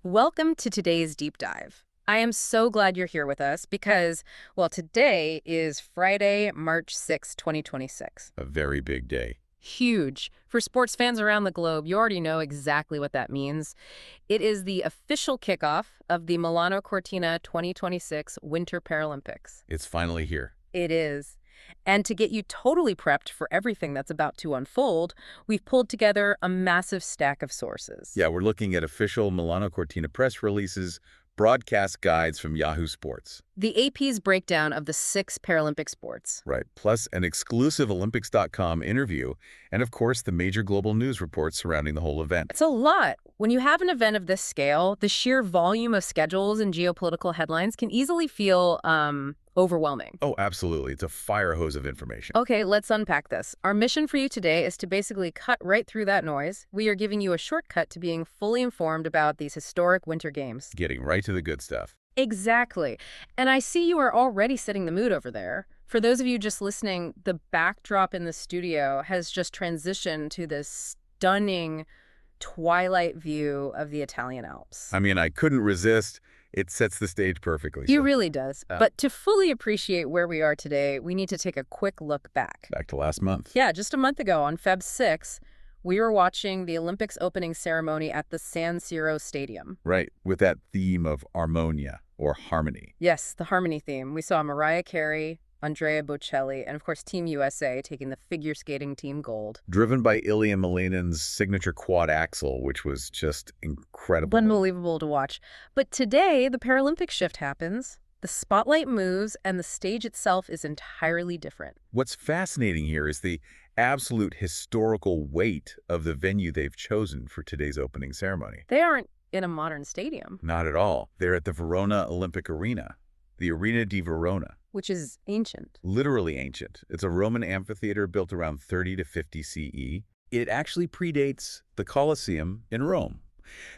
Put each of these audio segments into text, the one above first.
Welcome to today's deep dive. I am so glad you're here with us because, well, today is Friday, March 6, 2026. A very big day. Huge. For sports fans around the globe, you already know exactly what that means. It is the official kickoff of the Milano Cortina 2026 Winter Paralympics. It's finally here. It is. And to get you totally prepped for everything that's about to unfold, we've pulled together a massive stack of sources. Yeah, we're looking at official Milano Cortina press releases, broadcast guides from Yahoo Sports. The AP's breakdown of the 6 Paralympic sports. Right, plus an exclusive Olympics.com interview, and of course the major global news reports surrounding the whole event. It's a lot. When you have an event of this scale, the sheer volume of schedules and geopolitical headlines can easily feel overwhelming. Oh, absolutely. It's a fire hose of information. Okay, let's unpack this. Our mission for you today is to basically cut right through that noise. We are giving you a shortcut to being fully informed about these historic Winter Games. Getting right to the good stuff. Exactly. And I see you are already setting the mood over there. For those of you just listening, the backdrop in the studio has just transitioned to this stunning twilight view of the Italian Alps. I mean, I couldn't resist. It sets the stage perfectly. It really does. But to fully appreciate where we are today, we need to take a quick look back. Back to last month. Yeah, just a month ago on Feb 6, we were watching the Olympics opening ceremony at the San Siro Stadium. Right, with that theme of armonia, or harmony. Yes, the harmony theme. We saw Mariah Carey, Andrea Bocelli, and of course Team USA taking the figure skating team gold. Driven by Ilya Milanen's signature quad axle, which was just incredible. Unbelievable to watch. But today, the Paralympic shift happens, the spotlight moves, and the stage itself is entirely different. What's fascinating here is the absolute historical weight of the venue they've chosen for today's opening ceremony. They aren't in a modern stadium. Not at all. They're at the Verona Olympic Arena, the Arena di Verona. Which is ancient. Literally ancient. It's a Roman amphitheater built around 30 to 50 CE. It actually predates the Colosseum in Rome.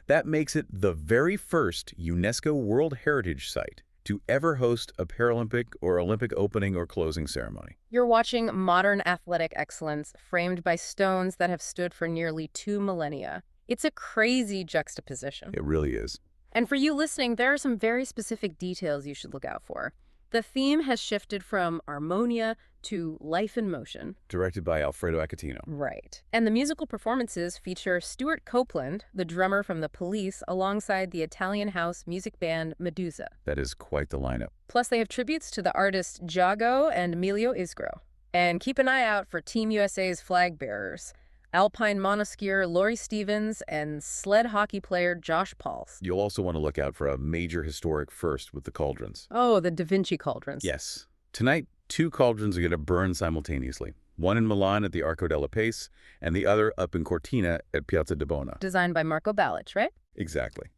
That makes it the very first UNESCO World Heritage Site to ever host a Paralympic or Olympic opening or closing ceremony. You're watching modern athletic excellence framed by stones that have stood for nearly 2 millennia. It's a crazy juxtaposition. It really is. And for you listening, there are some very specific details you should look out for. The theme has shifted from armonia to life in motion. Directed by Alfredo Acatino. Right. And the musical performances feature Stuart Copeland, the drummer from The Police, alongside the Italian house music band Medusa. That is quite the lineup. Plus, they have tributes to the artists Giago and Emilio Isgro. And keep an eye out for Team USA's flag bearers, alpine monoskier Lori Stevens and sled hockey player Josh Pauls. You'll also want to look out for a major historic first with the cauldrons. Oh, the Da Vinci cauldrons. Yes. Tonight, 2 cauldrons are going to burn simultaneously. One in Milan at the Arco della Pace, and the other up in Cortina at Piazza di Bona. Designed by Marco Balic, right? Exactly.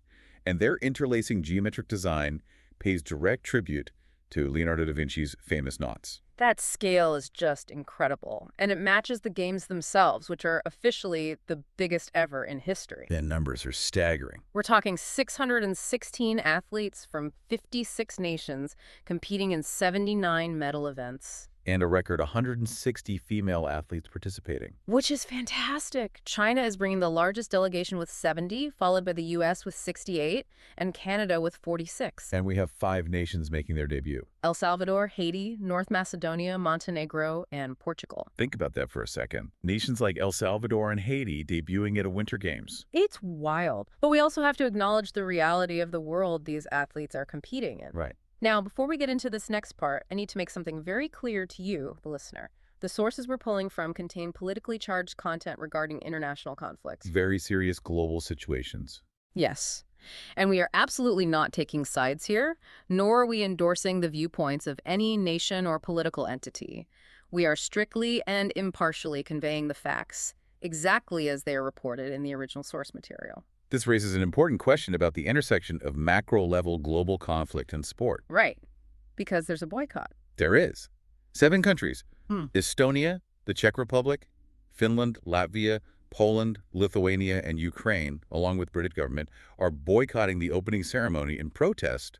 And their interlacing geometric design pays direct tribute to Leonardo da Vinci's famous knots. That scale is just incredible, and it matches the games themselves, which are officially the biggest ever in history. The numbers are staggering. We're talking 616 athletes from 56 nations competing in 79 medal events. And a record 160 female athletes participating. Which is fantastic. China is bringing the largest delegation with 70, followed by the U.S. with 68, and Canada with 46. And we have 5 nations making their debut. El Salvador, Haiti, North Macedonia, Montenegro, and Portugal. Think about that for a second. Nations like El Salvador and Haiti debuting at a Winter Games. It's wild. But we also have to acknowledge the reality of the world these athletes are competing in. Right. Now, before we get into this next part, I need to make something very clear to you, the listener. The sources we're pulling from contain politically charged content regarding international conflicts. Very serious global situations. Yes. And we are absolutely not taking sides here, nor are we endorsing the viewpoints of any nation or political entity. We are strictly and impartially conveying the facts, exactly as they are reported in the original source material. This raises an important question about the intersection of macro-level global conflict and sport. Right, because there's a boycott. There is. 7 countries, Estonia, the Czech Republic, Finland, Latvia, Poland, Lithuania, and Ukraine, along with British government, are boycotting the opening ceremony in protest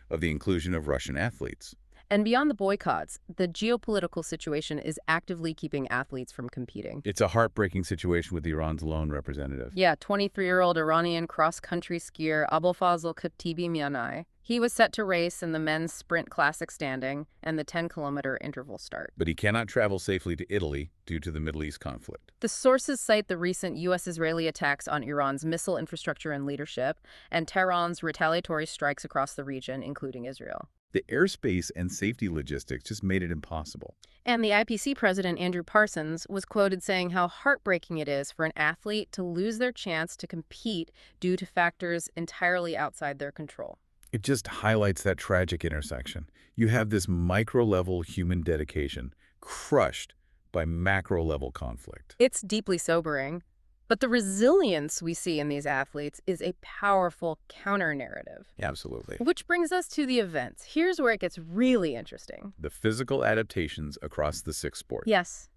of the inclusion of Russian athletes. And beyond the boycotts, the geopolitical situation is actively keeping athletes from competing. It's a heartbreaking situation with Iran's lone representative. Yeah, 23-year-old Iranian cross-country skier Abulfazl Khatibi Mianai. He was set to race in the men's sprint classic standing and the 10-kilometer interval start. But he cannot travel safely to Italy due to the Middle East conflict. The sources cite the recent U.S.-Israeli attacks on Iran's missile infrastructure and leadership, and Tehran's retaliatory strikes across the region, including Israel. The airspace and safety logistics just made it impossible. And the IPC president, Andrew Parsons, was quoted saying how heartbreaking it is for an athlete to lose their chance to compete due to factors entirely outside their control. It just highlights that tragic intersection. You have this micro-level human dedication crushed by macro-level conflict. It's deeply sobering, but the resilience we see in these athletes is a powerful counter-narrative. Absolutely. Which brings us to the events. Here's where it gets really interesting. The physical adaptations across the 6 sports. Yes.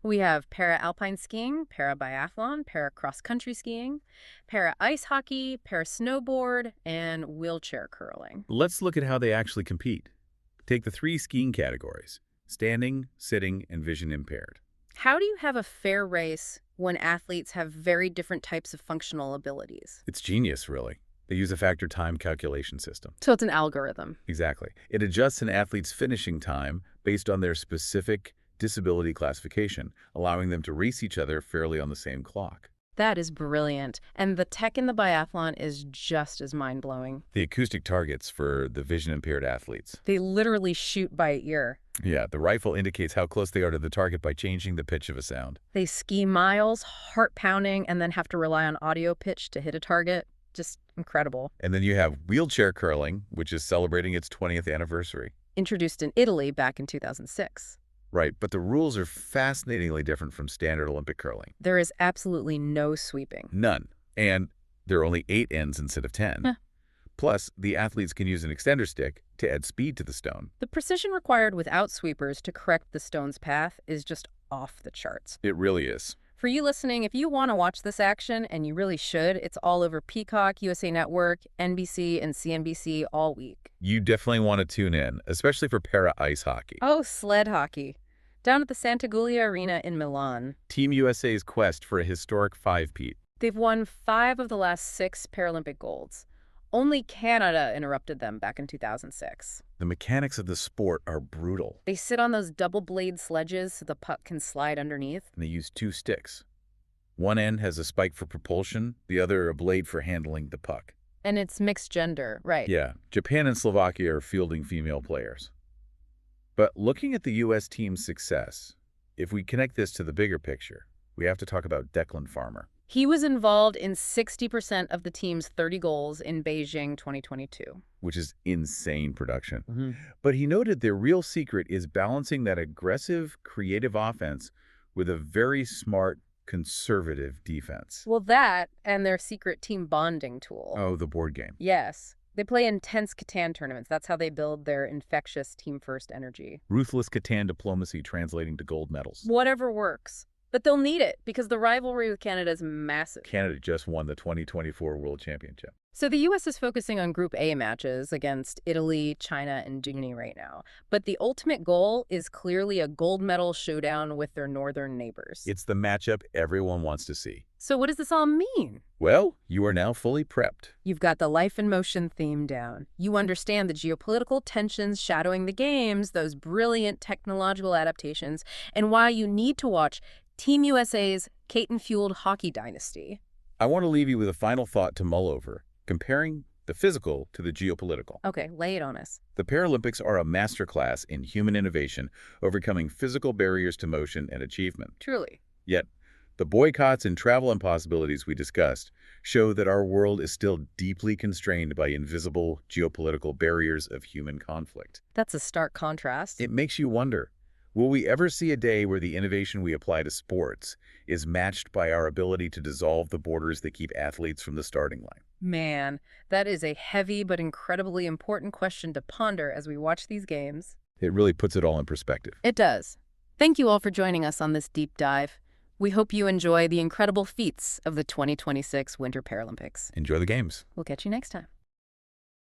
We have para-alpine skiing, para-biathlon, para-cross-country skiing, para-ice hockey, para-snowboard, and wheelchair curling. Let's look at how they actually compete. Take the 3 skiing categories: standing, sitting, and vision impaired. How do you have a fair race when athletes have very different types of functional abilities? It's genius, really. They use a factor time calculation system. So it's an algorithm. Exactly. It adjusts an athlete's finishing time based on their specific disability classification, allowing them to race each other fairly on the same clock. That is brilliant. And the tech in the biathlon is just as mind-blowing. The acoustic targets for the vision-impaired athletes. They literally shoot by ear. Yeah, the rifle indicates how close they are to the target by changing the pitch of a sound. They ski miles, heart-pounding, and then have to rely on audio pitch to hit a target. Just incredible. And then you have wheelchair curling, which is celebrating its 20th anniversary. Introduced in Italy back in 2006. Right, but the rules are fascinatingly different from standard Olympic curling. There is absolutely no sweeping. None. And there are only 8 ends instead of 10. Huh. Plus, the athletes can use an extender stick to add speed to the stone. The precision required without sweepers to correct the stone's path is just off the charts. It really is. For you listening, if you want to watch this action, and you really should, it's all over Peacock, USA Network, NBC, and CNBC all week. You definitely want to tune in, especially for para-ice hockey. Oh, sled hockey. Down at the Sant'Aguglia Arena in Milan. Team USA's quest for a historic 5-peat. They've won 5 of the last 6 Paralympic golds. Only Canada interrupted them back in 2006. The mechanics of the sport are brutal. They sit on those double-blade sledges so the puck can slide underneath. And they use 2 sticks. One end has a spike for propulsion, the other a blade for handling the puck. And it's mixed gender, right? Yeah, Japan and Slovakia are fielding female players. But looking at the U.S. team's success, if we connect this to the bigger picture, we have to talk about Declan Farmer. He was involved in 60% of the team's 30 goals in Beijing 2022. Which is insane production. But he noted their real secret is balancing that aggressive, creative offense with a very smart, conservative defense. Well, that and their secret team bonding tool. Oh, the board game. Yes. They play intense Catan tournaments. That's how they build their infectious team-first energy. Ruthless Catan diplomacy translating to gold medals. Whatever works. But they'll need it because the rivalry with Canada is massive. Canada just won the 2024 World Championship. So the U.S. is focusing on Group A matches against Italy, China, and Germany right now. But the ultimate goal is clearly a gold medal showdown with their northern neighbors. It's the matchup everyone wants to see. So what does this all mean? Well, you are now fully prepped. You've got the Life in Motion theme down. You understand the geopolitical tensions shadowing the games, those brilliant technological adaptations, and why you need to watch Team USA's Caton-fueled hockey dynasty. I want to leave you with a final thought to mull over, comparing the physical to the geopolitical. Okay, lay it on us. The Paralympics are a masterclass in human innovation, overcoming physical barriers to motion and achievement. Truly. Yet, the boycotts and travel impossibilities we discussed show that our world is still deeply constrained by invisible geopolitical barriers of human conflict. That's a stark contrast. It makes you wonder, will we ever see a day where the innovation we apply to sports is matched by our ability to dissolve the borders that keep athletes from the starting line? Man, that is a heavy but incredibly important question to ponder as we watch these games. It really puts it all in perspective. It does. Thank you all for joining us on this deep dive. We hope you enjoy the incredible feats of the 2026 Winter Paralympics. Enjoy the games. We'll catch you next time.